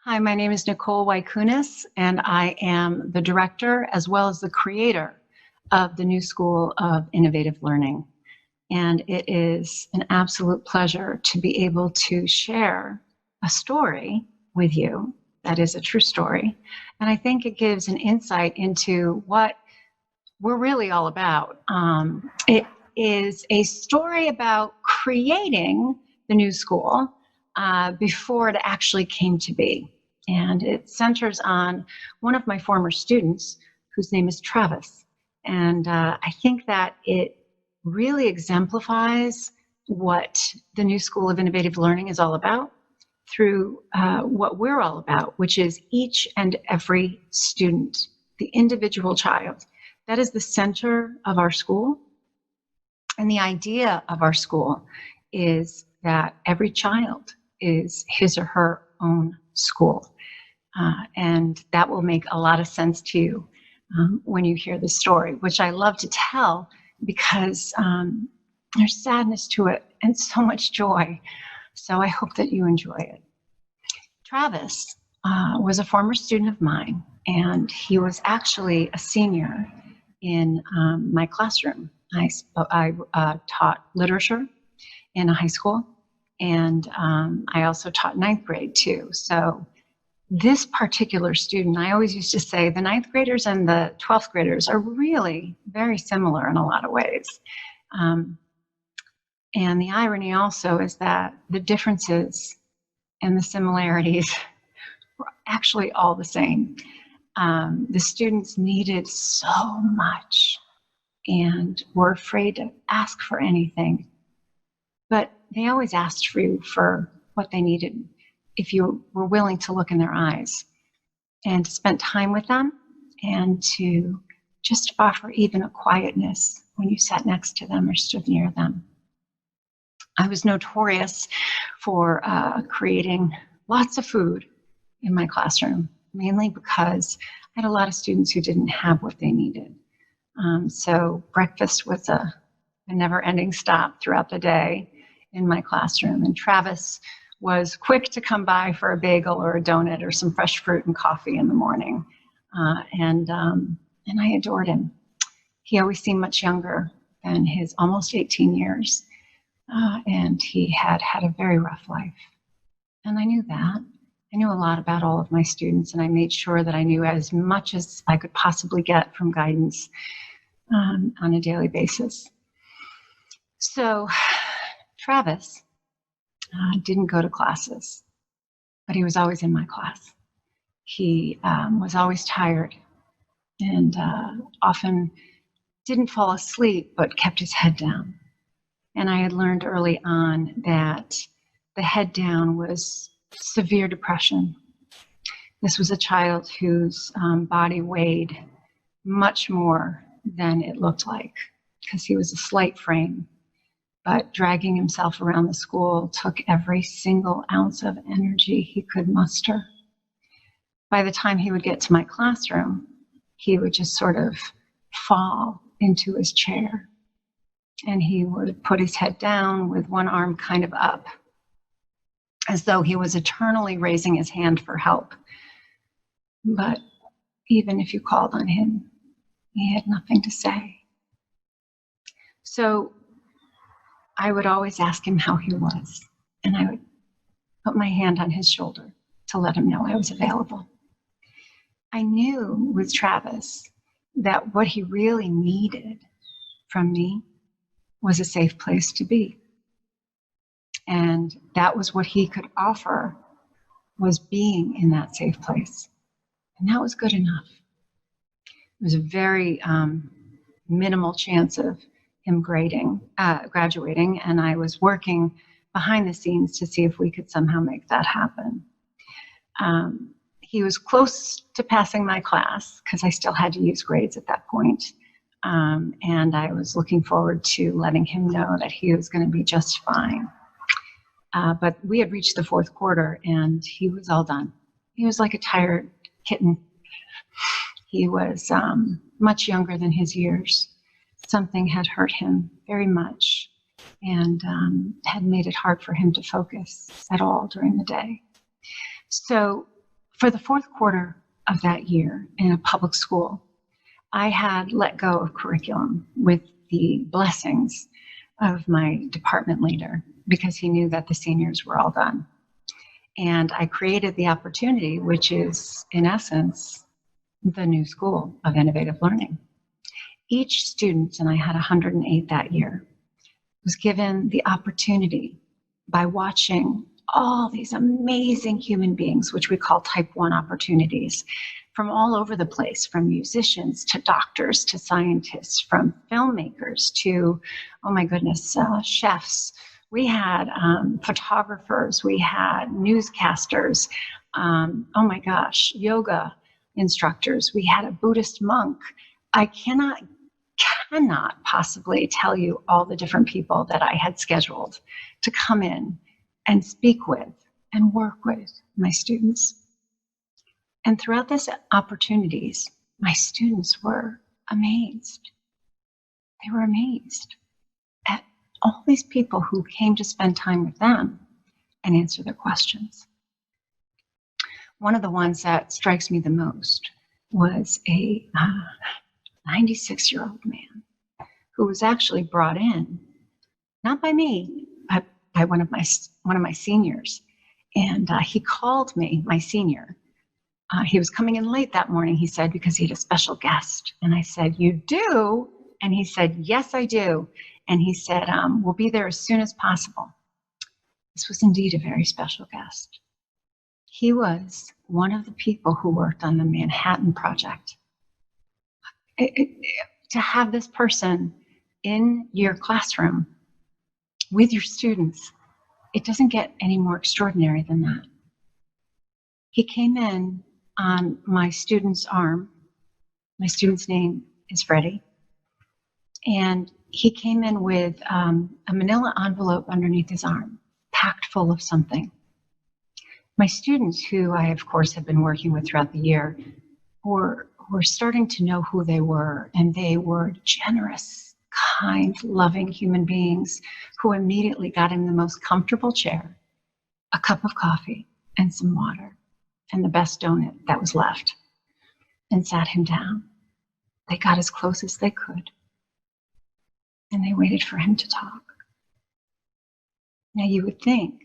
Hi, my name is Nicole Waicunas, and I am the director as well as the creator of the New School of Innovative Learning. And it is an absolute pleasure to be able to share a story with you that is a true story. And I think it gives an insight into what we're really all about. It is a story about creating the new school before it actually came to be. And it centers on one of my former students, whose name is Travis. And I think that it really exemplifies what the New School of Innovative Learning is all about through what we're all about, which is each and every student, the individual child. That is the center of our school. And the idea of our school is that every child is his or her own school. And that will make a lot of sense to you when you hear the story, which I love to tell because there's sadness to it and so much joy. So I hope that you enjoy it. Travis was a former student of mine, and he was actually a senior in my classroom. I taught literature in a high school, and I also taught ninth grade too. So this particular student, I always used to say the ninth graders and the 12th graders are really very similar in a lot of ways. And the irony also is that the differences and the similarities were actually all the same. The students needed so much and were afraid to ask for anything, but they always asked for you for what they needed if you were willing to look in their eyes and to spend time with them and to just offer even a quietness when you sat next to them or stood near them. I was notorious for creating lots of food in my classroom, mainly because I had a lot of students who didn't have what they needed. So breakfast was a never-ending stop throughout the day in my classroom. And Travis was quick to come by for a bagel or a donut or some fresh fruit and coffee in the morning. And I adored him. He always seemed much younger than his almost 18 years. And he had had a very rough life. And I knew that. I knew a lot about all of my students, and I made sure that I knew as much as I could possibly get from guidance on a daily basis. So Travis didn't go to classes, but he was always in my class. He was always tired and often didn't fall asleep, but kept his head down. And I had learned early on that the head down was severe depression. This was a child whose body weighed much more than it looked like because he was a slight frame. But dragging himself around the school took every single ounce of energy he could muster. By the time he would get to my classroom, he would just sort of fall into his chair. And he would put his head down with one arm kind of up, as though he was eternally raising his hand for help. But even if you called on him, he had nothing to say. So I would always ask him how he was, and I would put my hand on his shoulder to let him know I was available. I knew with Travis that what he really needed from me was a safe place to be. And that was what he could offer, was being in that safe place. And that was good enough. It was a very minimal chance of him graduating, and I was working behind the scenes to see if we could somehow make that happen. He was close to passing my class because I still had to use grades at that point. And I was looking forward to letting him know that he was going to be just fine. But we had reached the fourth quarter and he was all done. He was like a tired kitten. He was much younger than his years. Something had hurt him very much and had made it hard for him to focus at all during the day. So For the fourth quarter of that year in a public school, I had let go of curriculum with the blessings of my department leader because he knew that the seniors were all done. And I created the opportunity, which is, in essence, the new School of Innovative Learning. Each student, and I had 108 that year, was given the opportunity by watching all these amazing human beings, which we call type 1 opportunities, from all over the place, from musicians to doctors to scientists, from filmmakers to, oh my goodness, chefs. We had photographers, we had newscasters, oh my gosh, yoga instructors. We had a Buddhist monk. I cannot possibly tell you all the different people that I had scheduled to come in and speak with and work with my students. And throughout these opportunities, my students were amazed. They were amazed at all these people who came to spend time with them and answer their questions. One of the ones that strikes me the most was a 96-year-old man who was actually brought in, not by me, but by one of my seniors. And he called me, my senior. He was coming in late that morning, he said, because he had a special guest. And I said, "You do?" And he said, "Yes, I do." And he said, "We'll be there as soon as possible." This was indeed a very special guest. He was one of the people who worked on the Manhattan Project. To have this person in your classroom with your students, it doesn't get any more extraordinary than that. He came in on my student's arm. My student's name is Freddie. And he came in with a manila envelope underneath his arm, packed full of something. My students, who I, of course, have been working with throughout the year, were starting to know who they were, and they were generous, kind, loving human beings who immediately got him the most comfortable chair, a cup of coffee, and some water, and the best donut that was left, and sat him down. They got as close as they could, and they waited for him to talk. Now, you would think,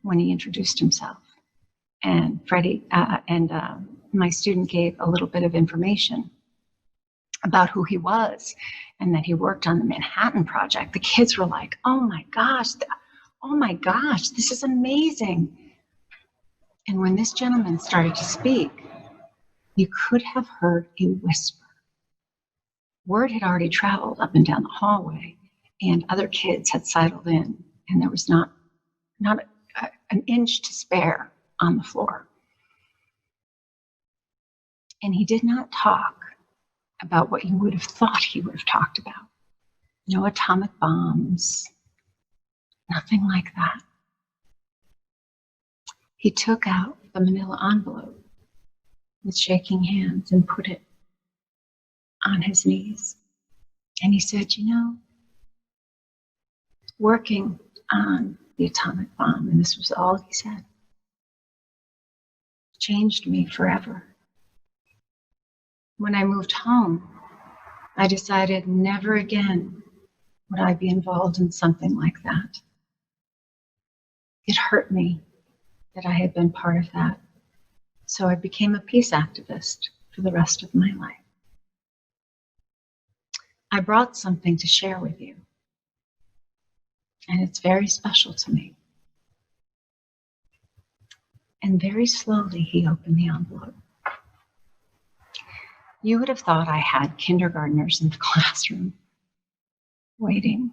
when he introduced himself, and Freddie my student gave a little bit of information about who he was and that he worked on the Manhattan Project, the kids were like, oh my gosh, this is amazing. And when this gentleman started to speak, you could have heard a whisper. Word had already traveled up and down the hallway, and other kids had sidled in, and there was not an inch to spare on the floor. And he did not talk about what you would have thought he would have talked about. No atomic bombs, nothing like that. He took out the manila envelope with shaking hands and put it on his knees. And he said, working on the atomic bomb, and this was all he said, changed me forever. When I moved home, I decided never again would I be involved in something like that. It hurt me that I had been part of that. So I became a peace activist for the rest of my life. I brought something to share with you, and it's very special to me. And very slowly, he opened the envelope. You would have thought I had kindergartners in the classroom waiting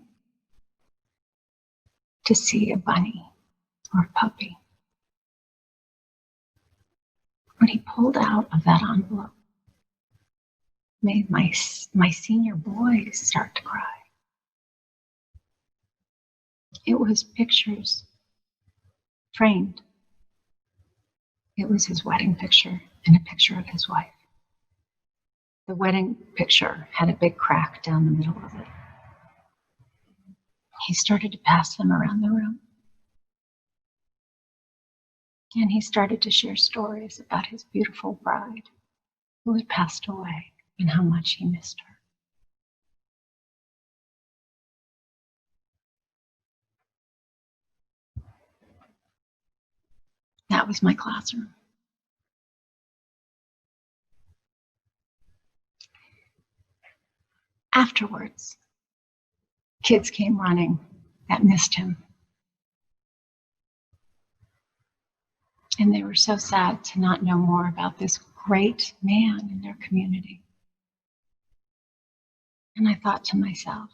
to see a bunny or a puppy. What he pulled out of that envelope made my senior boys start to cry. It was pictures framed. It was his wedding picture and a picture of his wife. The wedding picture had a big crack down the middle of it. He started to pass them around the room. And he started to share stories about his beautiful bride who had passed away and how much he missed her. That was my classroom. Afterwards, kids came running that missed him. And they were so sad to not know more about this great man in their community. And I thought to myself,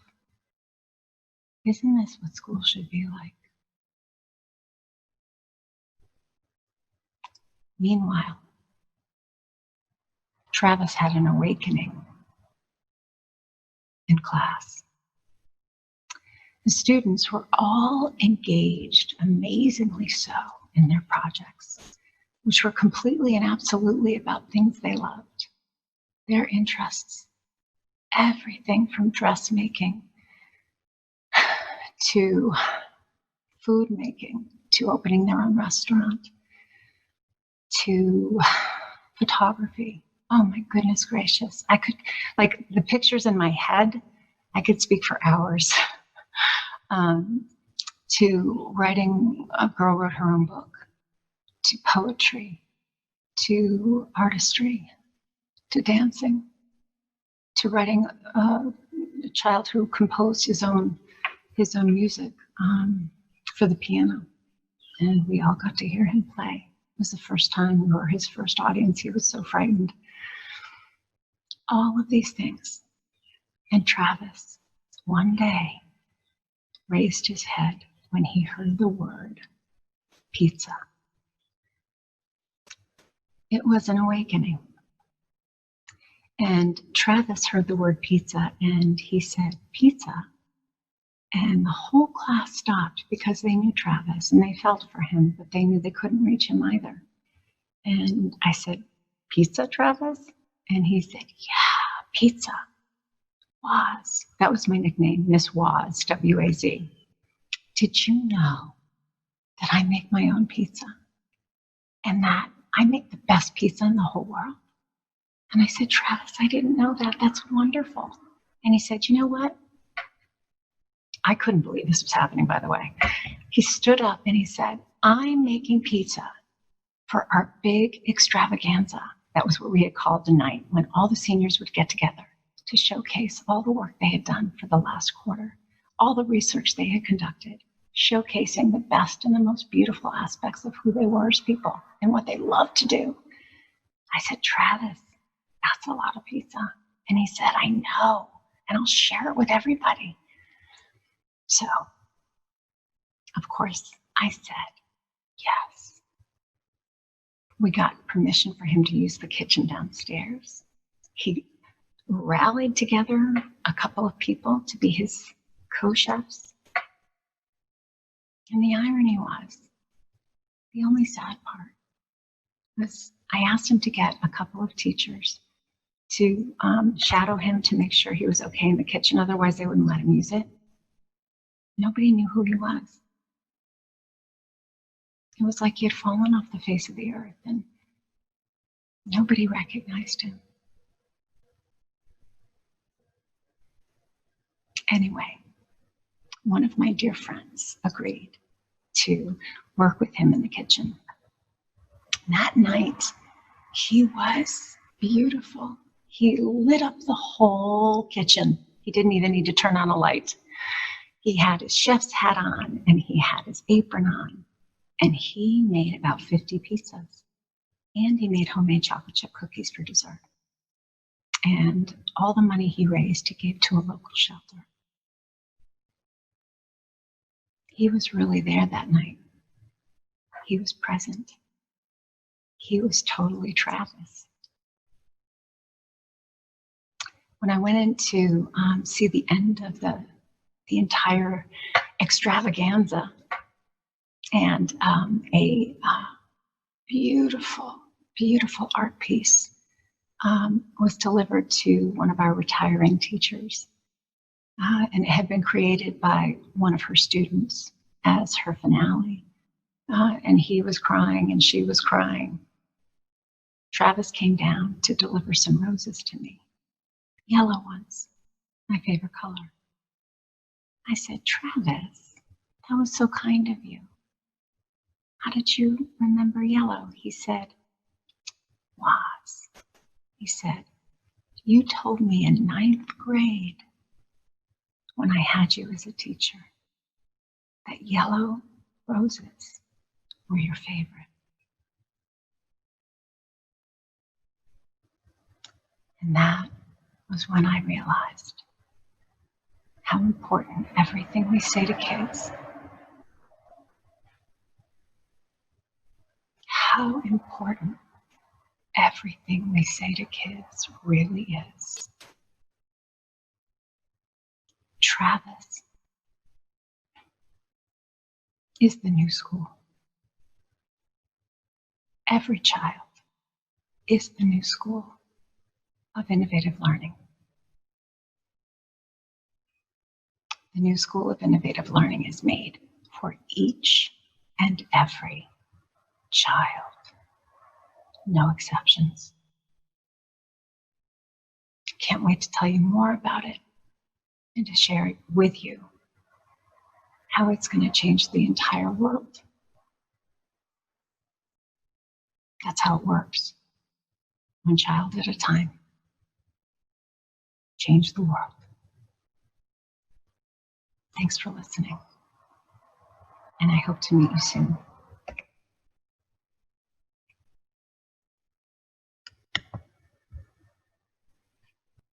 isn't this what school should be like? Meanwhile, Travis had an awakening in class. The students were all engaged, amazingly so, in their projects, which were completely and absolutely about things they loved, their interests, everything from dressmaking to food making, to opening their own restaurant, to photography. Oh my goodness gracious. I could, like, the pictures in my head, I could speak for hours. To writing, a girl wrote her own book, to poetry, to artistry, to dancing, to writing, a child who composed his own music for the piano. And we all got to hear him play. It was the first time we were his first audience. He was so frightened. All of these things. And Travis, one day, raised his head when he heard the word pizza. It was an awakening. And Travis heard the word pizza and he said, pizza. And the whole class stopped because they knew Travis and they felt for him, but they knew they couldn't reach him either. And I said, pizza, Travis? And he said, yeah, pizza. Waz. That was my nickname, Miss Waz, W-A-Z. Did you know that I make my own pizza? And that I make the best pizza in the whole world? And I said, Travis, I didn't know that. That's wonderful. And he said, you know what? I couldn't believe this was happening, by the way. He stood up and he said, I'm making pizza for our big extravaganza. That was what we had called the night when all the seniors would get together to showcase all the work they had done for the last quarter, all the research they had conducted, showcasing the best and the most beautiful aspects of who they were as people and what they loved to do. I said, Travis, that's a lot of pizza. And he said, I know, and I'll share it with everybody. So, of course, I said, yes. We got permission for him to use the kitchen downstairs. He rallied together a couple of people to be his co-chefs. And the irony was, the only sad part was I asked him to get a couple of teachers to shadow him to make sure he was okay in the kitchen. Otherwise, they wouldn't let him use it. Nobody knew who he was. It was like he had fallen off the face of the earth and nobody recognized him. Anyway, one of my dear friends agreed to work with him in the kitchen. That night, he was beautiful. He lit up the whole kitchen. He didn't even need to turn on a light. He had his chef's hat on and he had his apron on. And he made about 50 pizzas. And he made homemade chocolate chip cookies for dessert. And all the money he raised, he gave to a local shelter. He was really there that night. He was present. He was totally Travis. When I went in to see the end of the entire extravaganza, and a beautiful, beautiful art piece was delivered to one of our retiring teachers. And it had been created by one of her students as her finale. and he was crying and she was crying. Travis came down to deliver some roses to me. Yellow ones, my favorite color. I said, Travis, that was so kind of you. How did you remember yellow? He said, Was. He said, you told me in 9th grade when I had you as a teacher that yellow roses were your favorite. And that was when I realized how important everything we say to kids, how important everything we say to kids really is. Travis is the new school. Every child is the new school of innovative learning. The new school of innovative learning is made for each and every child. No exceptions. Can't wait to tell you more about it and to share it with you how it's going to change the entire world. That's how it works. One child at a time. Change the world. Thanks for listening. And I hope to meet you soon.